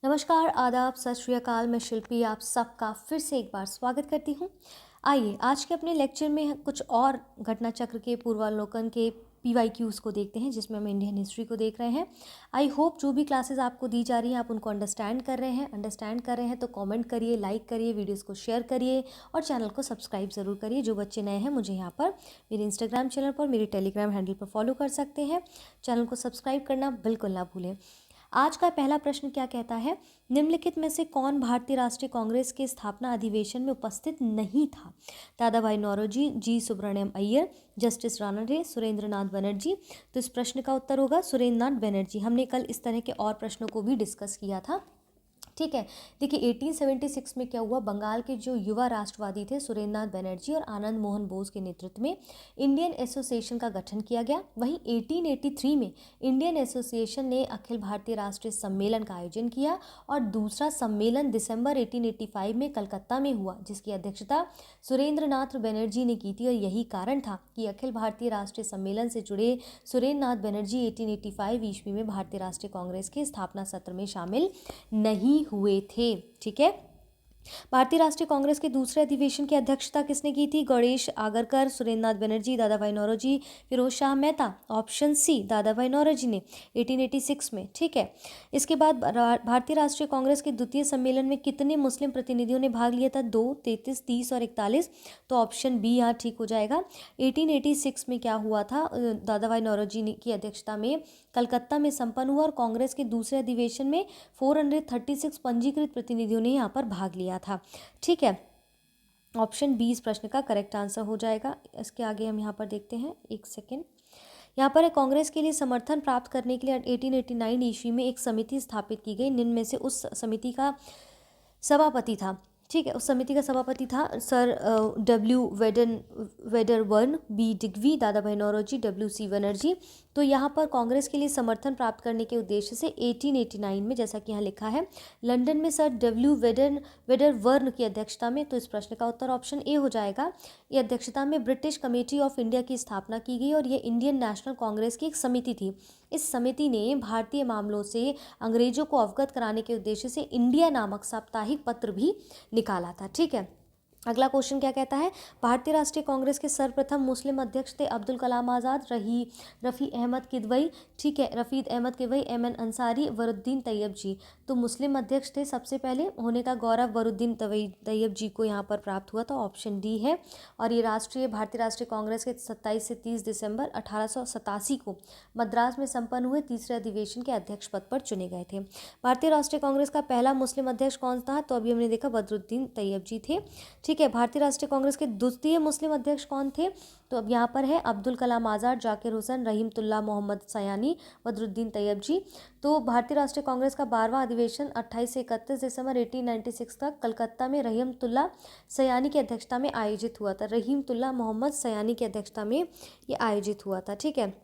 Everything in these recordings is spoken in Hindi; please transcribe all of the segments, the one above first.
नमस्कार, आदाब, सत श्री अकाल। मैं शिल्पी आप सबका फिर से एक बार स्वागत करती हूँ। आइए आज के अपने लेक्चर में कुछ और घटना चक्र के पूर्वावलोकन के PYQs को देखते हैं, जिसमें हम इंडियन हिस्ट्री को देख रहे हैं। आई होप जो भी क्लासेस आपको दी जा रही हैं आप उनको अंडरस्टैंड कर रहे हैं तो कमेंट करिए, लाइक करिए, वीडियोस को शेयर करिए और चैनल को सब्सक्राइब ज़रूर करिए। जो बच्चे नए हैं मुझे यहाँ पर मेरे इंस्टाग्राम चैनल पर, मेरे टेलीग्राम हैंडल पर फॉलो कर सकते हैं। चैनल को सब्सक्राइब करना बिल्कुल ना भूलें। आज का पहला प्रश्न क्या कहता है, निम्नलिखित में से कौन भारतीय राष्ट्रीय कांग्रेस के स्थापना अधिवेशन में उपस्थित नहीं था? दादा भाई नौरोजी, जी सुब्रमण्यम अय्यर, जस्टिस रानडे, सुरेंद्र नाथ बनर्जी। तो इस प्रश्न का उत्तर होगा सुरेंद्र नाथ बनर्जी। हमने कल इस तरह के और प्रश्नों को भी डिस्कस किया था। ठीक है, देखिए 1876 में क्या हुआ, बंगाल के जो युवा राष्ट्रवादी थे सुरेंद्र नाथ बनर्जी और आनंद मोहन बोस के नेतृत्व में इंडियन एसोसिएशन का गठन किया गया। वहीं 1883 में इंडियन एसोसिएशन ने अखिल भारतीय राष्ट्रीय सम्मेलन का आयोजन किया और दूसरा सम्मेलन दिसंबर 1885 में कलकत्ता में हुआ, जिसकी अध्यक्षता सुरेंद्र नाथ बनर्जी ने की थी। और यही कारण था कि अखिल भारतीय राष्ट्रीय सम्मेलन से जुड़े सुरेंद्र नाथ बनर्जी 1885 ईस्वी में भारतीय राष्ट्रीय कांग्रेस के स्थापना सत्र में शामिल नहीं हुए थे। ठीक है, भारतीय राष्ट्रीय कांग्रेस के दूसरे अधिवेशन की अध्यक्षता किसने की थी? गणेश आगरकर, सुरेंद्र नाथ बनर्जी, दादा भाई नौरोजी, फिरोज शाह मेहता। ऑप्शन सी दादा भाई नौरोजी ने 1886 में। ठीक है, इसके बाद भारतीय राष्ट्रीय कांग्रेस के द्वितीय सम्मेलन में कितने मुस्लिम प्रतिनिधियों ने भाग लिया था? 2, 33, 30 और 41। तो ऑप्शन बी यहाँ ठीक हो जाएगा। 1886 में क्या हुआ था, दादा भाई नौरोजी की अध्यक्षता में कलकत्ता में संपन्न हुआ और कांग्रेस के दूसरे अधिवेशन में 436 पंजीकृत प्रतिनिधियों ने यहाँ पर भाग लिया था। ठीक है, ऑप्शन बी इस प्रश्न का करेक्ट आंसर हो जाएगा। इसके आगे हम यहाँ पर देखते हैं, एक सेकेंड। यहाँ पर कांग्रेस के लिए समर्थन प्राप्त करने के लिए 1889 ईस्वी में एक समिति स्थापित की गई। निम्न में से उस समिति का सभापति था, ठीक है, उस समिति का सभापति था सर डब्ल्यू वेडरबर्न, बी डिग्वी, दादा भाई नौरोजी, WC बनर्जी। तो यहाँ पर कांग्रेस के लिए समर्थन प्राप्त करने के उद्देश्य से 1889 में, जैसा कि यहाँ लिखा है, लंदन में सर वेडरबर्न की अध्यक्षता में, तो इस प्रश्न का उत्तर ऑप्शन ए हो जाएगा। ये अध्यक्षता में ब्रिटिश कमेटी ऑफ इंडिया की स्थापना की गई और ये इंडियन नेशनल कांग्रेस की एक समिति थी। इस समिति ने भारतीय मामलों से अंग्रेजों को अवगत कराने के उद्देश्य से इंडिया नामक साप्ताहिक पत्र भी निकाला था। ठीक है, अगला क्वेश्चन क्या कहता है, भारतीय राष्ट्रीय कांग्रेस के सर्वप्रथम मुस्लिम अध्यक्ष थे अब्दुल कलाम आज़ाद, रफ़ी अहमद किदवई, ठीक है, रफ़ीद अहमद किदवई, MN अंसारी, वरुद्दीन तैयब जी। तो मुस्लिम अध्यक्ष थे सबसे पहले, होने का गौरव वरुद्दीन तैयब जी को यहाँ पर प्राप्त हुआ था। ऑप्शन डी है। और ये भारतीय राष्ट्रीय कांग्रेस के 27 से 30 दिसंबर 1887 को मद्रास में संपन्न हुए तीसरे अधिवेशन के अध्यक्ष पद पर चुने गए थे। भारतीय राष्ट्रीय कांग्रेस का पहला मुस्लिम अध्यक्ष कौन था? तो अभी हमने देखा वरुद्दीन तैयब जी थे। ठीक है, भारतीय राष्ट्रीय कांग्रेस के द्वितीय मुस्लिम अध्यक्ष कौन थे? तो अब यहाँ पर है अब्दुल कलाम आज़ाद, जाकिर हुसैन, रहीमतुल्लाह मोहम्मद सयानी, वदरुद्दीन तैयब जी। तो भारतीय राष्ट्रीय कांग्रेस का 12वां अधिवेशन 28 से 31 दिसंबर 1896 तक कलकत्ता में रहीमतुल्लाह सयानी की अध्यक्षता में आयोजित हुआ था। रहीमतुल्लाह मोहम्मद सयानी की अध्यक्षता में ये आयोजित हुआ था। ठीक है,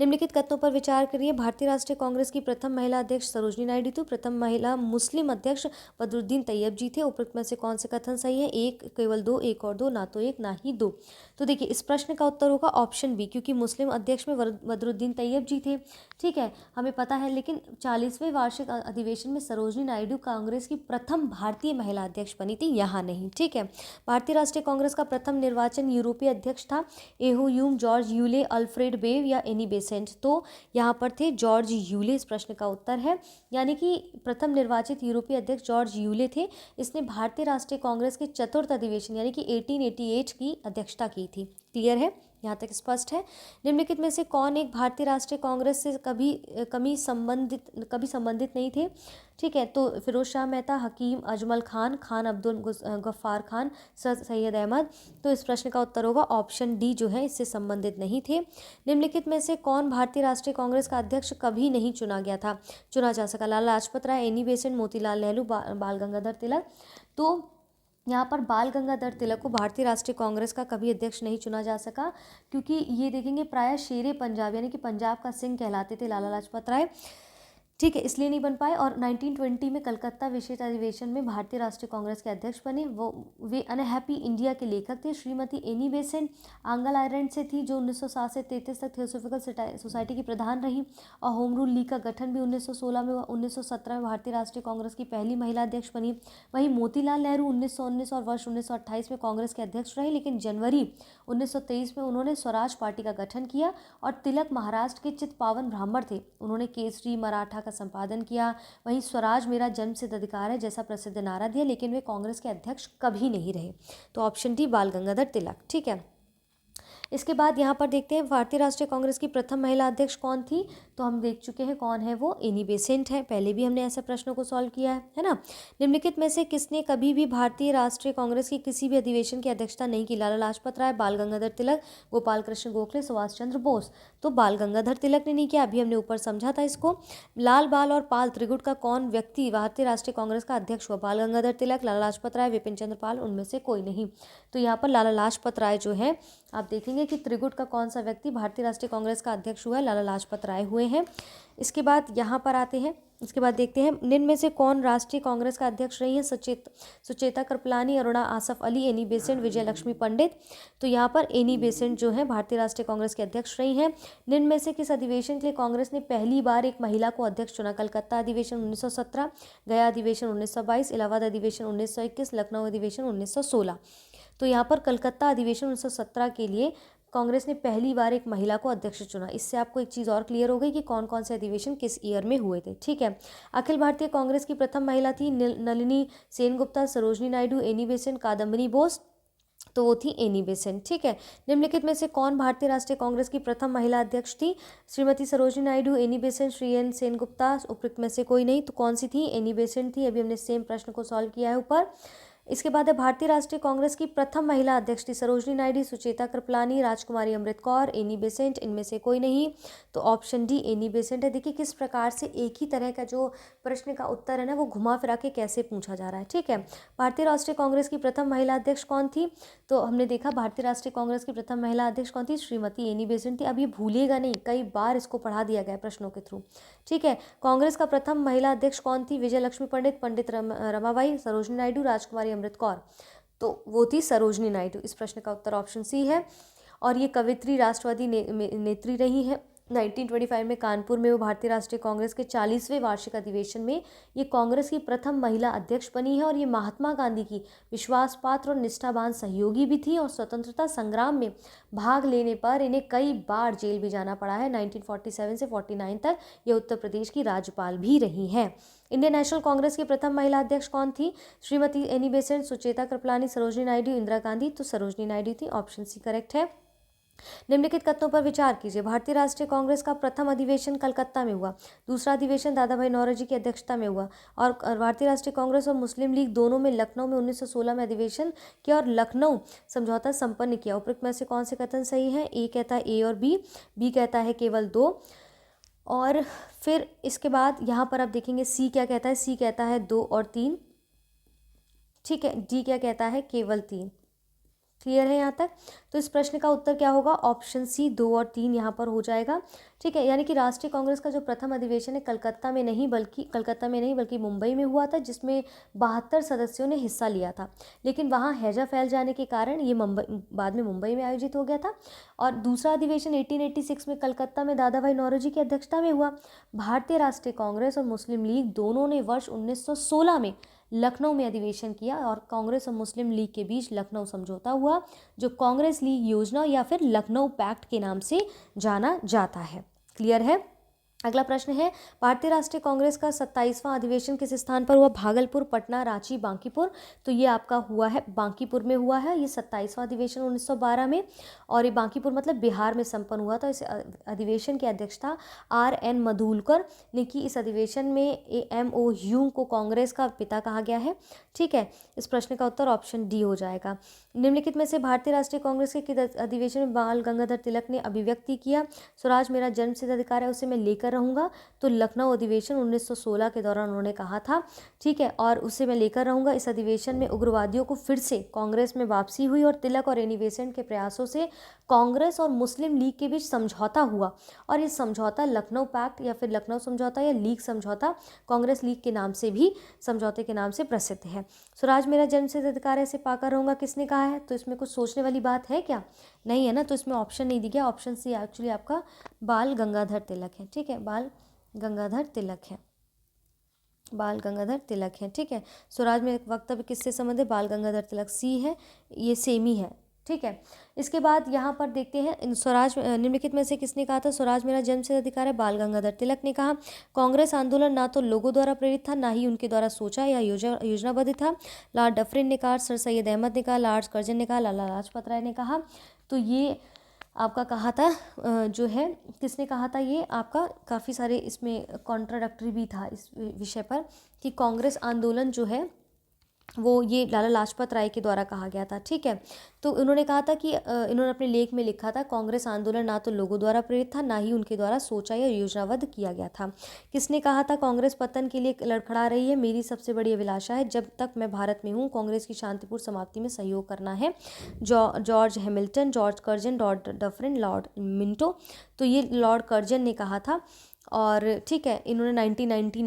निम्नलिखित कथनों पर विचार करिए। भारतीय राष्ट्रीय कांग्रेस की प्रथम महिला अध्यक्ष सरोजनी नायडू थी। प्रथम महिला मुस्लिम अध्यक्ष वदरुद्दीन तैयब जी थे। उपरोक्त में से कौन से कथन सही है? एक केवल दो, एक और दो, ना तो एक ना ही दो। तो देखिए इस प्रश्न का उत्तर होगा ऑप्शन बी, क्योंकि मुस्लिम अध्यक्ष में वदरुद्दीन तैयब जी थे। ठीक है, हमें पता है, लेकिन 40वें वार्षिक अधिवेशन में सरोजनी नायडू कांग्रेस की प्रथम भारतीय महिला अध्यक्ष बनी थी, यहाँ नहीं। ठीक है, भारतीय राष्ट्रीय कांग्रेस का प्रथम निर्वाचन यूरोपीय अध्यक्ष था एहुयूम जॉर्ज यूले, अल्फ्रेड बेव या एनी बेसेंट। तो यहाँ पर थे जॉर्ज यूले, इस प्रश्न का उत्तर है। यानी कि प्रथम निर्वाचित यूरोपीय अध्यक्ष जॉर्ज यूले थे। इसने भारतीय राष्ट्रीय कांग्रेस के चतुर्थ अधिवेशन यानी कि 1888 की अध्यक्षता की थी। क्लियर है, यहाँ तक स्पष्ट है। निम्नलिखित में से कौन एक भारतीय राष्ट्रीय कांग्रेस से कभी संबंधित नहीं थे? ठीक है, तो फिरोज शाह मेहता, हकीम अजमल खान, खान अब्दुल गफ्फार खान, सर सैयद अहमद। तो इस प्रश्न का उत्तर होगा ऑप्शन डी जो है, इससे संबंधित नहीं थे। निम्नलिखित में से कौन भारतीय राष्ट्रीय कांग्रेस का अध्यक्ष कभी नहीं चुना जा सका? लाला लाजपत राय, एनी बेसेंट, मोतीलाल नेहरू, बाल गंगाधर तिलक। तो यहाँ पर बाल गंगाधर तिलक को भारतीय राष्ट्रीय कांग्रेस का कभी अध्यक्ष नहीं चुना जा सका, क्योंकि ये देखेंगे प्रायः शेरे पंजाब यानी कि पंजाब का सिंह कहलाते थे लाला लाजपत राय। ठीक है, इसलिए नहीं बन पाए। और 1920 में कलकत्ता विशेष अधिवेशन में भारतीय राष्ट्रीय कांग्रेस के अध्यक्ष बने। वे अनहैप्पी इंडिया के लेखक थे। Shrimati Annie Besant angle Ireland से थी, जो 1907 से 1933 तक थियोसॉफिकल सोसाइटी की प्रधान रही। और होम रूल लीग का गठन भी 1916 में हुआ। 1917 में भारतीय राष्ट्रीय कांग्रेस की पहली महिला अध्यक्ष बनी। वहीं मोतीलाल नेहरू 1919 और वर्ष 1928 में कांग्रेस के अध्यक्ष रहे, लेकिन जनवरी 1923 में उन्होंने स्वराज पार्टी का गठन किया। और तिलक महाराष्ट्र के चित्पावन ब्राह्मण थे, उन्होंने केसरी मराठा का संपादन किया। वहीं स्वराज मेरा जन्मसिद्ध अधिकार है जैसा प्रसिद्ध नारा दिया, लेकिन वे कांग्रेस के अध्यक्ष कभी नहीं रहे। तो ऑप्शन डी बाल गंगाधर तिलक। ठीक है, इसके बाद यहाँ पर देखते हैं भारतीय राष्ट्रीय कांग्रेस की प्रथम महिला अध्यक्ष कौन थी। तो हम देख चुके हैं कौन है वो, एनी बेसेंट है। पहले भी हमने ऐसे प्रश्नों को सॉल्व किया है ना। निम्नलिखित में से किसने कभी भी भारतीय राष्ट्रीय कांग्रेस की किसी भी अधिवेशन की अध्यक्षता नहीं की। लाला लाजपत राय, बाल गंगाधर तिलक, गोपाल कृष्ण गोखले, सुभाष चंद्र बोस। तो बाल गंगाधर तिलक ने नहीं किया, अभी हमने ऊपर समझा था इसको। लाल, बाल और पाल त्रिगुट का कौन व्यक्ति भारतीय राष्ट्रीय कांग्रेस का अध्यक्ष हुआ। बाल गंगाधर तिलक, लाला लाजपत राय, विपिन चंद्र पाल, उनमें से कोई नहीं। तो यहाँ पर लाला लाजपत राय जो है, आप देखेंगे कि त्रिगुट का कौन सा व्यक्ति भारतीय राष्ट्रीय कांग्रेस का अध्यक्ष हुआ है, लाला लाजपत राय हुए हैं। इसके बाद यहाँ पर आते हैं, इसके बाद देखते हैं निम्न में से कौन राष्ट्रीय कांग्रेस का अध्यक्ष रही है। सुचेता कृपलानी, अरुणा आसफ अली, एनी बेसेंट, विजय लक्ष्मी पंडित। तो यहाँ पर एनी बेसेंट जो है भारतीय राष्ट्रीय कांग्रेस के अध्यक्ष रही हैं। निम्न में से किस अधिवेशन के लिए कांग्रेस ने पहली बार एक महिला को अध्यक्ष चुना। कलकत्ता अधिवेशन 1917, गया अधिवेशन 1922, इलाहाबाद अधिवेशन 1921, लखनऊ अधिवेशन 1916। तो यहाँ पर कलकत्ता अधिवेशन 1917 के लिए कांग्रेस ने पहली बार एक महिला को अध्यक्ष चुना। इससे आपको एक चीज़ और क्लियर हो गई कि कौन कौन से अधिवेशन किस ईयर में हुए थे। ठीक है, अखिल भारतीय कांग्रेस की प्रथम महिला थी नलिनी सेनगुप्ता, सरोजनी नायडू, एनी बेसेंट, कादम्बनी बोस। तो वो थी एनी बेसेंट। ठीक है, निम्नलिखित में से कौन भारतीय राष्ट्रीय कांग्रेस की प्रथम महिला अध्यक्ष थी। Shrimati Sarojini Naidu, Annie Besant, Shri N Sengupta, उपयुक्त में से कोई नहीं। तो कौन सी थी, एनी बेसेंट थी। अभी हमने सेम प्रश्न को सॉल्व किया है ऊपर। इसके बाद है भारतीय राष्ट्रीय कांग्रेस की प्रथम महिला अध्यक्ष थी सरोजनी नायडू, सुचेता कृपलानी, राजकुमारी अमृत कौर, एनी बेसेंट, इनमें से कोई नहीं। तो ऑप्शन डी एनी बेसेंट है। देखिए किस प्रकार से एक ही तरह का जो प्रश्न का उत्तर है ना, वो घुमा फिरा के कैसे पूछा जा रहा है। ठीक है, भारतीय राष्ट्रीय कांग्रेस की प्रथम महिला अध्यक्ष कौन थी। तो हमने देखा भारतीय राष्ट्रीय कांग्रेस की प्रथम महिला अध्यक्ष कौन थी, श्रीमती एनी बेसेंट थी। अब ये भूलिएगा नहीं, कई बार इसको पढ़ा दिया गया प्रश्नों के थ्रू। ठीक है, कांग्रेस का प्रथम महिला अध्यक्ष कौन थी, विजय लक्ष्मी पंडित, पंडित रमाबाई, सरोजनी नायडू, राजकुमारी अमृत कौर। तो वो थी सरोजनी नायडू। इस प्रश्न का उत्तर ऑप्शन सी है। और ये कवित्री राष्ट्रवादी नेत्री रही है। 1925 में कानपुर में वो भारतीय राष्ट्रीय कांग्रेस के 40वें वार्षिक अधिवेशन में ये कांग्रेस की प्रथम महिला अध्यक्ष बनी है। और ये महात्मा गांधी की विश्वासपात्र और निष्ठावान सहयोगी भी थी। और स्वतंत्रता संग्राम में भाग लेने पर इन्हें कई बार जेल भी जाना पड़ा है। 1947 से 49 तक ये उत्तर प्रदेश की राज्यपाल भी रही हैं। इंडियन नेशनल कांग्रेस की प्रथम महिला अध्यक्ष कौन थी, श्रीमती एनी बेसेंट, सुचेता कृपलानी, सरोजनी नायडू, इंदिरा गांधी। तो सरोजनी नायडू थी, ऑप्शन सी करेक्ट है। निम्नलिखित कथनों पर विचार कीजिए। भारतीय राष्ट्रीय कांग्रेस का प्रथम अधिवेशन कलकत्ता में हुआ, दूसरा अधिवेशन दादा भाई नौरोजी की अध्यक्षता में हुआ। और भारतीय राष्ट्रीय कांग्रेस और मुस्लिम लीग दोनों में लखनऊ में 1916 में अधिवेशन किया और लखनऊ समझौता संपन्न किया। उपरोक्त में से कौन से कथन सही है। ए कहता है ए और बी कहता है केवल 2। और फिर इसके बाद यहाँ पर आप देखेंगे सी क्या कहता है, सी कहता है 2 और 3। ठीक है, डी क्या कहता है, केवल 3। क्लियर है यहाँ तक। तो इस प्रश्न का उत्तर क्या होगा, ऑप्शन सी 2 और 3 यहाँ पर हो जाएगा। ठीक है, यानी कि राष्ट्रीय कांग्रेस का जो प्रथम अधिवेशन है कलकत्ता में नहीं बल्कि मुंबई में हुआ था, जिसमें 72 सदस्यों ने हिस्सा लिया था। लेकिन वहाँ हैजा फैल जाने के कारण ये बाद में मुंबई में आयोजित हो गया था। और दूसरा अधिवेशन 1886 में कलकत्ता में दादा भाई नौरोजी की अध्यक्षता में हुआ। भारतीय राष्ट्रीय कांग्रेस और मुस्लिम लीग दोनों ने वर्ष 1916 में लखनऊ में अधिवेशन किया। और कांग्रेस और मुस्लिम लीग के बीच लखनऊ समझौता हुआ, जो कांग्रेस लीग योजना या फिर लखनऊ पैक्ट के नाम से जाना जाता है। क्लियर है। अगला प्रश्न है, भारतीय राष्ट्रीय कांग्रेस का 27वां अधिवेशन किस स्थान पर हुआ, भागलपुर, पटना, रांची, बांकीपुर। तो ये आपका हुआ है बांकीपुर में हुआ है। ये 27वां अधिवेशन 1912 में, और ये बांकीपुर मतलब बिहार में संपन्न हुआ था। इस अधिवेशन की अध्यक्षता RN मधुलकर ने की। इस अधिवेशन में AMO ह्यूम को कांग्रेस का पिता कहा गया है। ठीक है, इस प्रश्न का उत्तर ऑप्शन डी हो जाएगा। निम्नलिखित में से भारतीय राष्ट्रीय कांग्रेस के अधिवेशन में बाल गंगाधर तिलक ने अभिव्यक्ति किया, स्वराज मेरा जन्मसिद्ध अधिकार है, उसे मैं लेकर लेकर रहूँगा, तो लखनऊ अधिवेशन 1916 के दौरान उन्होंने कहा था, ठीक है, और उसे मैं लेकर रहूँगा। इस अधिवेशन में उग्रवादियों को फिर से कांग्रेस में वापसी हुई और तिलक और एनी बेसेंट के प्रयासों से कांग्रेस और मुस्लिम लीग के बीच समझौता हुआ, और ये समझौता लखनऊ पैक्ट या फिर लखनऊ समझौता या लीग समझौता, कांग्रेस लीग के नाम से भी समझौते के नाम से प्रसिद्ध है। स्वराज मेरा जन्मसिद्ध अधिकार है, इसे पाकर रहूँगा किसने कहा है? तो इसमें कुछ सोचने वाली बात है क्या? नहीं है ना, तो इसमें ऑप्शन नहीं दिया गया। ऑप्शन सी एक्चुअली आपका बाल गंगाधर तिलक है, ठीक है, बाल गंगाधर तिलक है, बाल गंगाधर तिलक है, ठीक है। स्वराज में वक्तव्य किससे संबंध है? बाल गंगाधर तिलक, सी है, ये सेम ही है, ठीक है। इसके बाद यहाँ पर देखते हैं स्वराज निम्नलिखित में से किसने कहा था स्वराज मेरा जन्मसिद्ध अधिकार है? बाल गंगाधर तिलक ने कहा। कांग्रेस आंदोलन ना तो लोगों द्वारा प्रेरित था, ना ही उनके द्वारा सोचा या योजनाबद्ध था। लॉर्ड डफरिन ने कहा, सर सैयद अहमद ने कहा, लॉर्ड कर्जन ने कहा, लाला लाजपत राय ने कहा। तो ये आपका कहा था जो है किसने कहा था? ये आपका काफ़ी सारे इसमें कॉन्ट्राडक्टरी भी था इस विषय पर कि कांग्रेस आंदोलन जो है वो ये लाला लाजपत राय के द्वारा कहा गया था, ठीक है। तो उन्होंने कहा था कि इन्होंने अपने लेख में लिखा था, कांग्रेस आंदोलन ना तो लोगों द्वारा प्रेरित था, ना ही उनके द्वारा सोचा या योजनाबद्ध किया गया था। किसने कहा था? कांग्रेस पतन के लिए लड़खड़ा रही है, मेरी सबसे बड़ी अभिलाषा है जब तक मैं भारत में हूँ कांग्रेस की शांतिपूर्ण समाप्ति में सहयोग करना है। George Hamilton, George Curzon, Lord Dufferin, Lord Minto. तो ये लॉर्ड कर्जन ने कहा था, और ठीक है, इन्होंने 1990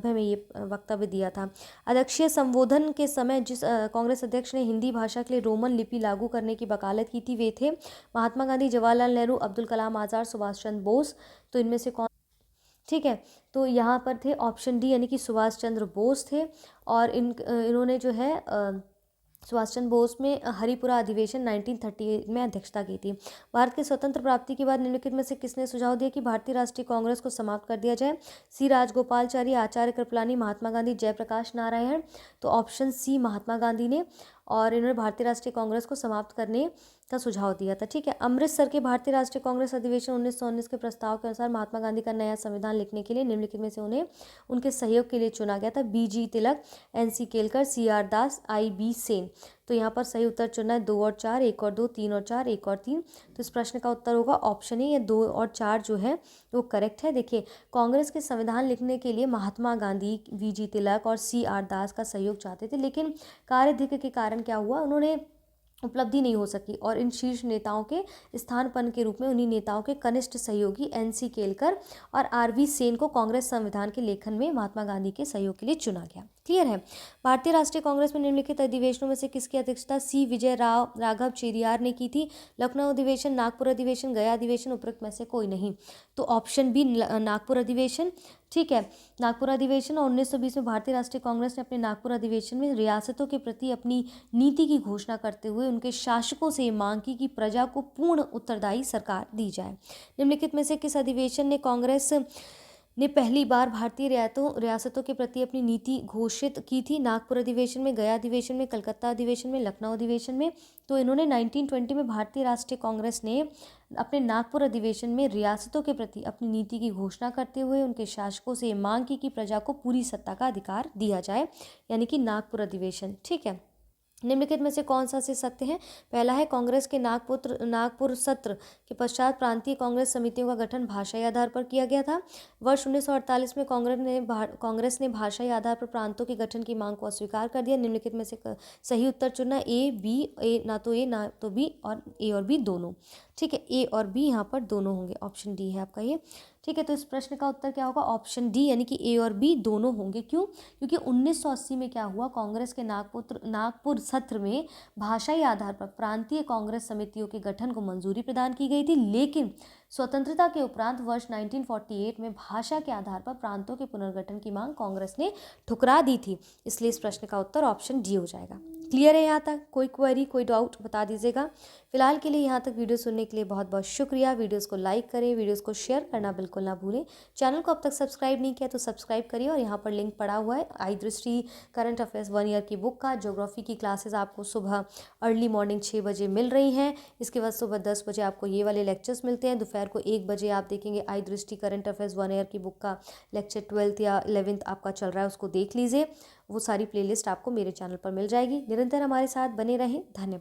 में ये वक्तव्य दिया था। अध्यक्षीय संबोधन के समय जिस कांग्रेस अध्यक्ष ने हिंदी भाषा के लिए रोमन लिपि लागू करने की वकालत की थी वे थे महात्मा गांधी, जवाहरलाल नेहरू, अब्दुल कलाम आज़ाद, सुभाष चंद्र बोस। तो इनमें से कौन? ठीक है, तो यहाँ पर थे ऑप्शन डी यानी कि सुभाष चंद्र बोस थे। और इन्होंने जो है सुभाष चंद्र बोस में हरिपुरा अधिवेशन 1938 में अध्यक्षता की थी। भारत के स्वतंत्र प्राप्ति के बाद निम्नलिखित में से किसने सुझाव दिया कि भारतीय राष्ट्रीय कांग्रेस को समाप्त कर दिया जाए? सी राजगोपालचारी, आचार्य कृपलानी, महात्मा गांधी, जयप्रकाश नारायण। तो ऑप्शन सी महात्मा गांधी ने, और इन्होंने भारतीय राष्ट्रीय कांग्रेस को समाप्त करने का सुझाव दिया था, ठीक है। अमृतसर के भारतीय राष्ट्रीय कांग्रेस अधिवेशन 1919 के प्रस्ताव के अनुसार महात्मा गांधी का नया संविधान लिखने के लिए निम्नलिखित में से उन्हें उनके सहयोग के लिए चुना गया था? बी.जी. तिलक, एन.सी. केलकर, सी.आर. दास, आई.बी. सेन। तो यहाँ पर सही उत्तर चुनना है 2 और 4, 1 और 2, 3 और 4, 1 और 3। तो इस प्रश्न का उत्तर होगा ऑप्शन ए, या 2 और 4 जो है वो करेक्ट है। देखिए, कांग्रेस के संविधान लिखने के लिए महात्मा गांधी, वी.जी. तिलक और सी.आर. दास का सहयोग चाहते थे, लेकिन कार्यधिक्य के कारण क्या हुआ, उन्होंने उपलब्धि नहीं हो सकी, और इन शीर्ष नेताओं के स्थानपन्न के रूप में उन्हीं नेताओं के कनिष्ठ सहयोगी एन.सी. केलकर और आर.वी. सेन को कांग्रेस संविधान के लेखन में महात्मा गांधी के सहयोग के लिए चुना गया। क्लियर है। भारतीय राष्ट्रीय कांग्रेस में निम्नलिखित अधिवेशनों में से किसकी अध्यक्षता सी विजय राघव चेरियार ने की थी? लखनऊ अधिवेशन, नागपुर अधिवेशन, गया अधिवेशन, उपरोक्त में से कोई नहीं। तो ऑप्शन बी नागपुर अधिवेशन, ठीक है, नागपुर अधिवेशन। और 1920 में भारतीय राष्ट्रीय कांग्रेस ने अपने नागपुर अधिवेशन में रियासतों के प्रति अपनी नीति की घोषणा करते हुए उनके शासकों से मांग की कि प्रजा को पूर्ण उत्तरदायी सरकार दी जाए। निम्नलिखित में से किस अधिवेशन ने कांग्रेस ने पहली बार भारतीय रियासतों के प्रति अपनी नीति घोषित की थी? नागपुर अधिवेशन में, गया अधिवेशन में, कलकत्ता अधिवेशन में, लखनऊ अधिवेशन में। तो इन्होंने 1920 में भारतीय राष्ट्रीय कांग्रेस ने अपने नागपुर अधिवेशन में रियासतों के प्रति अपनी नीति की घोषणा करते हुए उनके शासकों से मांग की कि प्रजा को पूरी सत्ता का अधिकार दिया जाए, यानी कि नागपुर अधिवेशन, ठीक है। निम्नलिखित में से कौन सा से सत्य है? पहला है कांग्रेस के नागपुर सत्र के पश्चात प्रांतीय कांग्रेस समितियों का गठन भाषाई आधार पर किया गया था। वर्ष 1948 में कांग्रेस ने भाषाई आधार पर प्रांतों के गठन की मांग को अस्वीकार कर दिया। निम्नलिखित में से सही उत्तर चुनना ए बी, ना तो बी, और ए और बी दोनों, ठीक है। ए और बी यहाँ पर दोनों होंगे, ऑप्शन डी है आपका ये, ठीक है। तो इस प्रश्न का उत्तर क्या होगा? ऑप्शन डी, यानी कि ए और बी दोनों होंगे। क्यों? क्योंकि 1980 में क्या हुआ, कांग्रेस के नागपुर सत्र में भाषाई आधार पर प्रांतीय कांग्रेस समितियों के गठन को मंजूरी प्रदान की गई थी, लेकिन स्वतंत्रता के उपरांत वर्ष 1948 में भाषा के आधार पर प्रांतों के पुनर्गठन की मांग कांग्रेस ने ठुकरा दी थी। इसलिए इस प्रश्न का उत्तर ऑप्शन डी हो जाएगा। क्लियर है यहाँ तक? कोई क्वेरी, कोई डाउट बता दीजिएगा। फिलहाल के लिए यहाँ तक वीडियो सुनने के लिए बहुत बहुत शुक्रिया। वीडियोस को लाइक करें, वीडियोस को शेयर करना बिल्कुल ना भूलें। चैनल को अब तक सब्सक्राइब नहीं किया तो सब्सक्राइब करिए, और यहाँ पर लिंक पड़ा हुआ है आई दृष्टि करंट अफेयर्स 1 ईयर की बुक का। ज्योग्राफी की क्लासेस आपको सुबह अर्ली मॉर्निंग 6 बजे मिल रही हैं। इसके बाद सुबह 10 बजे आपको ये वाले लेक्चर्स मिलते हैं। दोपहर को 1 बजे आप देखेंगे आई दृष्टि करंट अफेयर्स 1 ईयर की बुक का लेक्चर 12th या 11th आपका चल रहा है, उसको देख लीजिए। वो सारी प्लेलिस्ट आपको मेरे चैनल पर मिल जाएगी। निरंतर हमारे साथ बने रहें। धन्यवाद।